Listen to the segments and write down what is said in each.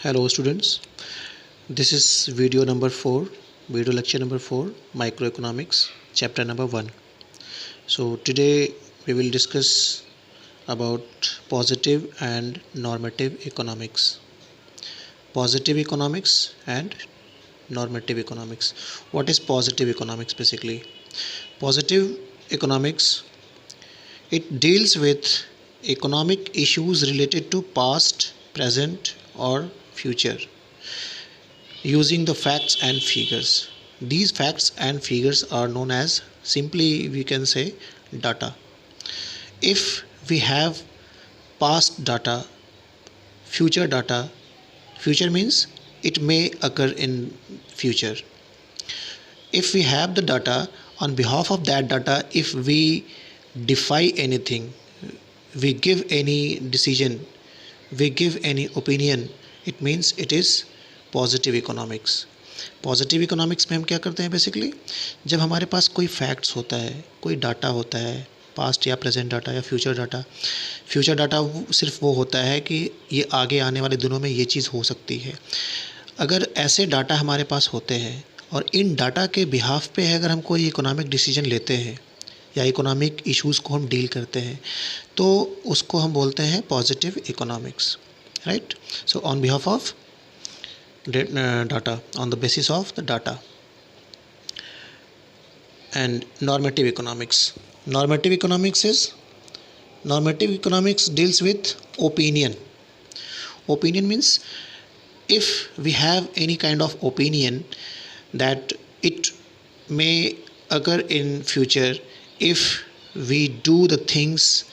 Hello students, this is video number 4, video lecture number 4, microeconomics, chapter number 1. So today we will discuss about positive and normative economics. Positive economics and normative economics. What is positive economics basically? Positive economics, it deals with economic issues related to past, present or future, using the facts and figures. These facts and figures are known as, simply we can say, data. If we have past data, future means it may occur in future. If we have the data, on behalf of that data, if we defy anything, we give any decision, we give any opinion, it means it is positive economics. Positive economics में हम क्या करते हैं basically, जब हमारे पास कोई facts होता है, कोई डाटा होता है, पास्ट या प्रेजेंट डाटा या फ्यूचर डाटा सिर्फ वो होता है कि ये आगे आने वाले दिनों में ये चीज़ हो सकती है. अगर ऐसे डाटा हमारे पास होते हैं और इन डाटा के बिहाफ पे है अगर हम कोई इकोनॉमिक डिसीजन लेते हैं या इकोनॉमिक इश्यूज़ को हम डील करते हैं, तो उसको हम बोलते हैं positive economics, right. So on behalf of data, on the basis of the data. And normative economics deals with opinion. Opinion means if we have any kind of opinion that it may occur in future if we do the things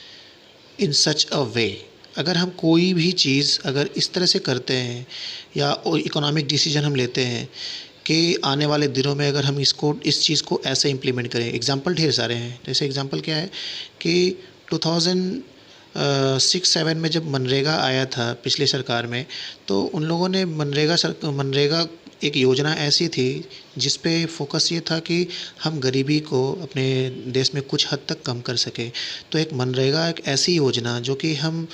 in such a way. अगर हम कोई भी चीज़ अगर इस तरह से करते हैं या इकोनॉमिक डिसीजन हम लेते हैं कि आने वाले दिनों में अगर हम इस चीज़ को ऐसे इम्प्लीमेंट करें. एग्जांपल ढेर सारे हैं. जैसे एग्जांपल क्या है कि 2006-07 में जब मनरेगा आया था पिछली सरकार में, तो उन लोगों ने मनरेगा एक योजना ऐसी थी जिस पे फोकस ये था कि हम गरीबी को अपने देश में कुछ हद तक कम कर सकें. तो एक मनरेगा एक ऐसी योजना जो कि हम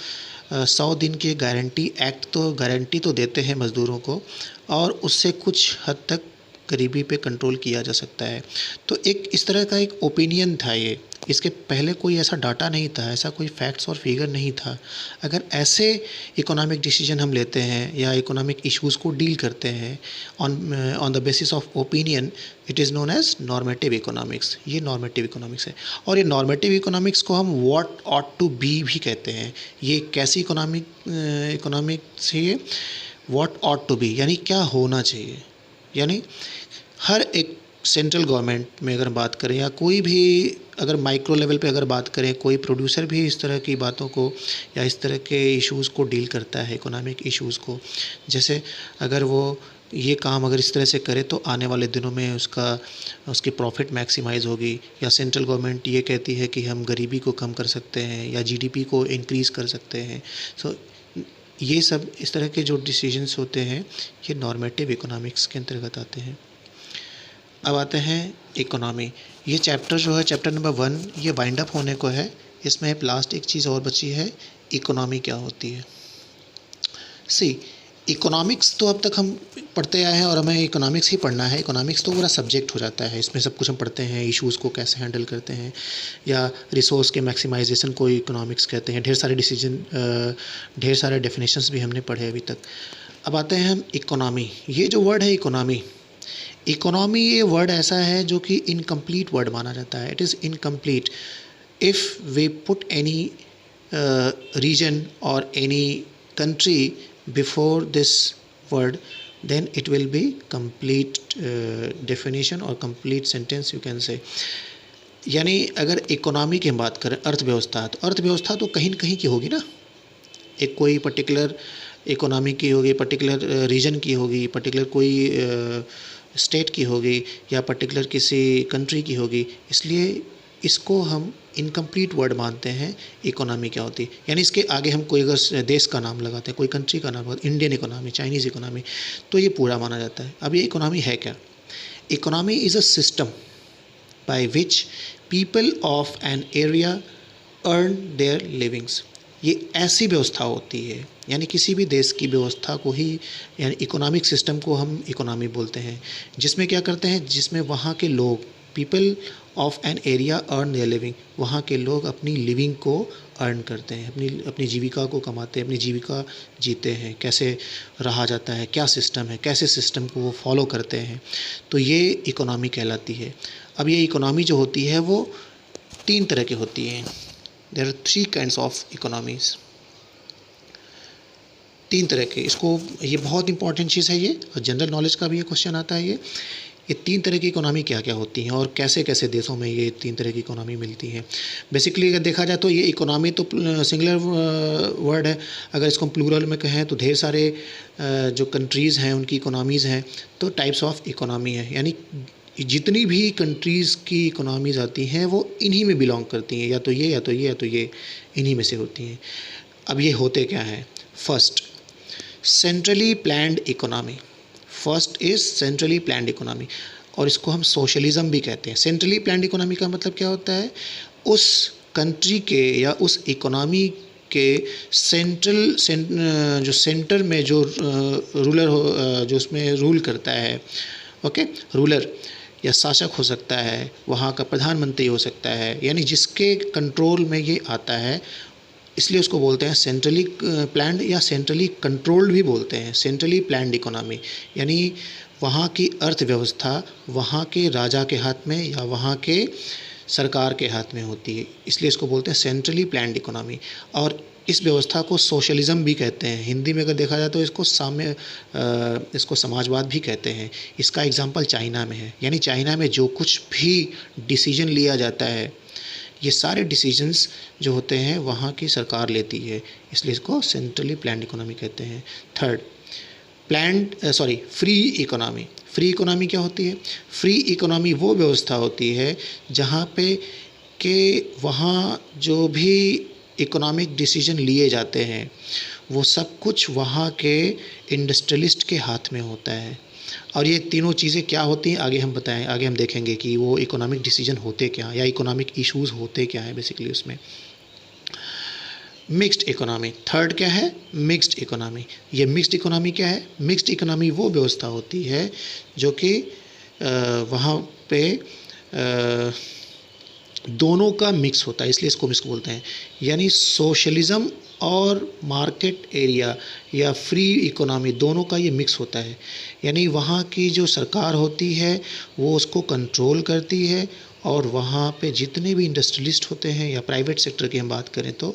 100 दिन की गारंटी तो देते हैं मज़दूरों को और उससे कुछ हद तक गरीबी पे कंट्रोल किया जा सकता है. तो एक इस तरह का एक ओपिनियन था ये. इसके पहले कोई ऐसा डाटा नहीं था, ऐसा कोई फैक्ट्स और फिगर नहीं था. अगर ऐसे इकोनॉमिक डिसीजन हम लेते हैं या इकोनॉमिक इश्यूज़ को डील करते हैं on the basis of opinion, it is known as normative economics. ये नॉर्मेटिव इकोनॉमिक्स है. और ये नॉर्मेटिव इकोनॉमिक्स को हम व्हाट ऑट टू बी भी कहते हैं. ये कैसी इकोनॉमिक्स है ये? व्हाट ऑट टू बी यानी क्या होना चाहिए. यानी हर एक सेंट्रल गवर्नमेंट में अगर बात करें या कोई भी अगर माइक्रो लेवल पे अगर बात करें, कोई प्रोड्यूसर भी इस तरह की बातों को या इस तरह के इश्यूज़ को डील करता है, इकोनॉमिक इश्यूज़ को. जैसे अगर वो ये काम अगर इस तरह से करे तो आने वाले दिनों में उसकी प्रॉफिट मैक्सिमाइज़ होगी, या सेंट्रल गवर्नमेंट ये कहती है कि हम गरीबी को कम कर सकते हैं या जीडीपी को इंक्रीज़ कर सकते हैं. सो ये सब इस तरह के जो डिसीजंस होते हैं ये नॉर्मेटिव इकोनॉमिक्स के अंतर्गत आते हैं. अब आते हैं इकोनॉमी. ये चैप्टर जो है चैप्टर नंबर 1 ये वाइंड अप होने को है. इसमें लास्ट एक चीज़ और बची है, इकोनॉमी क्या होती है. इकोनॉमिक्स तो अब तक हम पढ़ते आए हैं और हमें इकोनॉमिक्स ही पढ़ना है. इकोनॉमिक्स तो पूरा सब्जेक्ट हो जाता है, इसमें सब कुछ हम पढ़ते हैं. इश्यूज़ को कैसे हैंडल करते हैं या रिसोर्स के मैक्सिमाइजेशन को इकोनॉमिक्स कहते हैं. ढेर सारे डेफिनेशंस भी हमने पढ़े अभी तक. अब आते हैं हम इकोनॉमी. ये जो वर्ड है इकोनॉमी ये वर्ड ऐसा है जो कि इनकम्प्लीट वर्ड माना जाता है. It is incomplete if we put any region or any country before this word, then it will be complete definition or complete sentence you can say. यानी अगर इकोनॉमी की हम बात करें, अर्थव्यवस्था, तो अर्थव्यवस्था तो कहीं न कहीं की होगी ना. एक कोई पर्टिकुलर इकोनॉमी की होगी, पर्टिकुलर रीजन की होगी, पर्टिकुलर कोई स्टेट की होगी या पर्टिकुलर किसी कंट्री की होगी. इसलिए इसको हम इनकम्प्लीट वर्ड मानते हैं. इकोनॉमी क्या होती है यानी इसके आगे हम कोई अगर देश का नाम लगाते हैं, कोई कंट्री का नाम लगाते हैं, इंडियन इकोनॉमी, चाइनीज़ इकोनॉमी, तो ये पूरा माना जाता है. अब ये इकोनॉमी है क्या? Economy is a system by which people of an area earn there livings. ये ऐसी व्यवस्था होती है, यानी किसी भी देश की व्यवस्था को ही, यानी इकोनॉमिक सिस्टम को हम इकोनॉमी बोलते हैं, जिसमें क्या करते हैं, जिसमें वहाँ के लोग, people of an area earn their living, वहाँ के लोग अपनी लिविंग को अर्न करते हैं, अपनी अपनी जीविका को कमाते हैं, अपनी जीविका जीते हैं, कैसे रहा जाता है, क्या सिस्टम है, कैसे सिस्टम को वो फॉलो करते हैं, तो ये इकोनॉमी कहलाती है। अब ये इकोनॉमी जो होती है वो 3 तरह की होती है। There are 3 kinds of economies, 3 तरह के। इसको, ये बहुत इंपॉर्टेंट चीज़ है ये, और जनरल नॉलेज का भी ये क्वेश्चन आता है ये 3 तरह की इकोनॉमी क्या क्या होती हैं और कैसे कैसे देशों में ये 3 तरह की इकोनॉमी मिलती है। बेसिकली अगर देखा जाए तो ये इकोनॉमी तो सिंगुलर वर्ड है, अगर इसको हम प्लूरल में कहें तो ढेर सारे जो कंट्रीज़ हैं उनकी इकोनॉमीज़ हैं, तो टाइप्स ऑफ इकोनॉमी है, यानी जितनी भी कंट्रीज़ की इकोनॉमीज़ आती हैं वो इन्हीं में बिलोंग करती हैं, या तो ये या तो ये या तो ये, इन्हीं में से होती हैं। अब ये होते क्या हैं? First, centrally planned economy. First is centrally planned economy, और इसको हम सोशलिज्म भी कहते हैं। सेंट्रली प्लान्ड इकोनॉमी का मतलब क्या होता है? उस कंट्री के या उस इकोनॉमी के जो सेंटर में जो रूलर हो, जो उसमें रूल करता है, ओके, रूलर या शासक हो सकता है, वहाँ का प्रधानमंत्री हो सकता है, यानी जिसके कंट्रोल में ये आता है, इसलिए उसको बोलते हैं सेंट्रली प्लान्ड या सेंट्रली कंट्रोल्ड भी बोलते हैं। सेंट्रली प्लान्ड इकोनॉमी यानी वहाँ की अर्थव्यवस्था वहाँ के राजा के हाथ में या वहाँ के सरकार के हाथ में होती है, इसलिए इसको बोलते हैं सेंट्रली प्लान्ड इकोनॉमी। और इस व्यवस्था को सोशलिज्म भी कहते हैं। हिंदी में अगर देखा जाए तो इसको समाजवाद भी कहते हैं। इसका एग्जाम्पल चाइना में है, यानी चाइना में जो कुछ भी डिसीजन लिया जाता है, ये सारे डिसीजंस जो होते हैं वहाँ की सरकार लेती है, इसलिए इसको सेंट्रली प्लान्ड इकोनॉमी कहते हैं। Third, free economy. Free economy क्या होती है? फ्री इकोनॉमी वो व्यवस्था होती है जहाँ पे के वहाँ जो भी इकोनॉमिक डिसीजन लिए जाते हैं वो सब कुछ वहाँ के इंडस्ट्रियलिस्ट के हाथ में होता है। और ये तीनों चीज़ें क्या होती हैं आगे हम देखेंगे कि वो इकोनॉमिक डिसीजन होते क्या या इकोनॉमिक इश्यूज होते क्या है बेसिकली उसमें। मिक्स्ड इकोनॉमी, थर्ड क्या है? Mixed economy. ये मिक्स्ड इकोनॉमी क्या है? मिक्स्ड इकोनॉमी वो व्यवस्था होती है जो कि वहाँ पे दोनों का मिक्स होता है, इसलिए इसको मिक्स बोलते हैं। यानी सोशलिज्म और मार्केट एरिया या फ्री इकोनॉमी दोनों का ये मिक्स होता है, यानी वहाँ की जो सरकार होती है वो उसको कंट्रोल करती है, और वहाँ पे जितने भी इंडस्ट्रियलिस्ट होते हैं या प्राइवेट सेक्टर की हम बात करें तो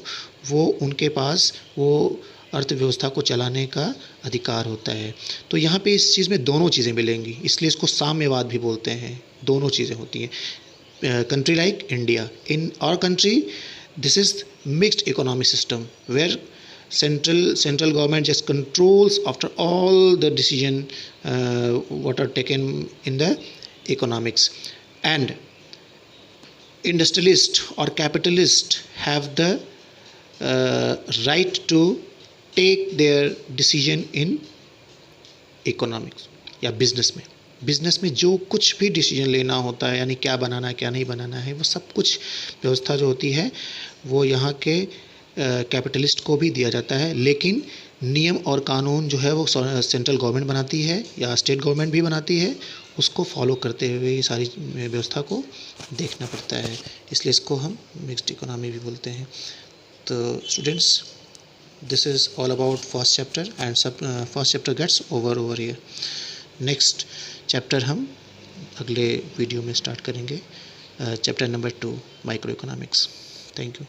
वो उनके पास वो अर्थव्यवस्था को चलाने का अधिकार होता है। तो यहाँ पे इस चीज़ में दोनों चीज़ें मिलेंगी, इसलिए इसको साम्यवाद भी बोलते हैं। दोनों चीज़ें होती हैं। Country like India, in our country this is mixed economic system where central government just controls after all the decision what are taken in the economics, and industrialist or capitalist have the right to take their decision in economics या business में जो कुछ भी decision लेना होता है, यानी क्या बनाना है क्या नहीं बनाना है, वो सब कुछ व्यवस्था जो होती है वो यहाँ के कैपिटलिस्ट को भी दिया जाता है। लेकिन नियम और कानून जो है वो सेंट्रल गवर्नमेंट बनाती है या स्टेट गवर्नमेंट भी बनाती है, उसको फॉलो करते हुए ये सारी व्यवस्था को देखना पड़ता है, इसलिए इसको हम मिक्स्ड इकोनॉमी भी बोलते हैं। तो students, this is all about first chapter and first chapter gets over here. Next chapter हम अगले वीडियो में स्टार्ट करेंगे, chapter number 2 microeconomics. Thank you.